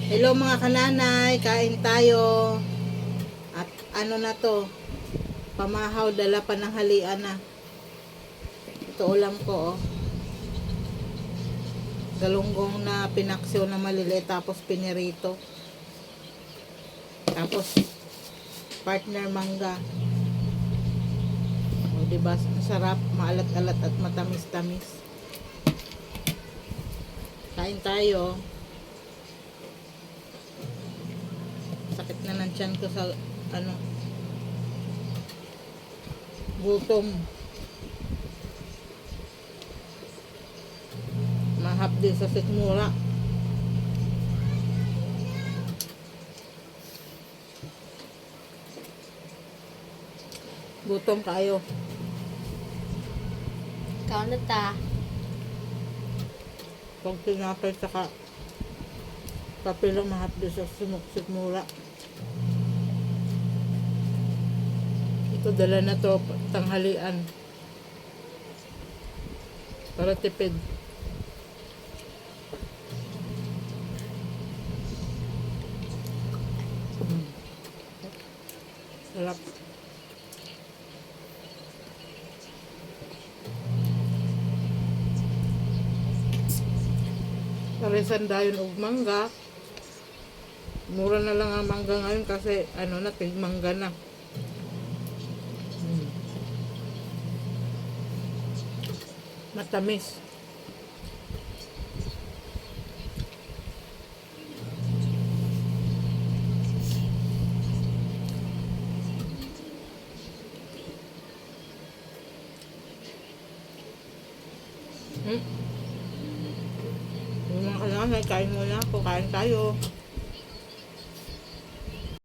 Hello mga kananay, kain tayo. At ano na to, pamahaw, dala pa ng halian na. Ito ulam ko, oh. Galunggong na pinaksiw na maliliit, tapos pinirito. Tapos partner mangga. O diba, masarap, maalat-alat at matamis-tamis. Kain tayo. Sakit na ng tiyan ko sa gutom. Mahapdi sa sikmura. Gutom kayo. Ikaw na ta. Pag tinapay saka kape lang mahapdi sa sikmura. Ito dala na to tanghalian. Para tipid. Sarap. Parisan dayon og mangga. Mura na lang ang mangga ngayon kasi na tigmangga na. Matamis. Yung mga kananay, kain muna ako. Kain tayo.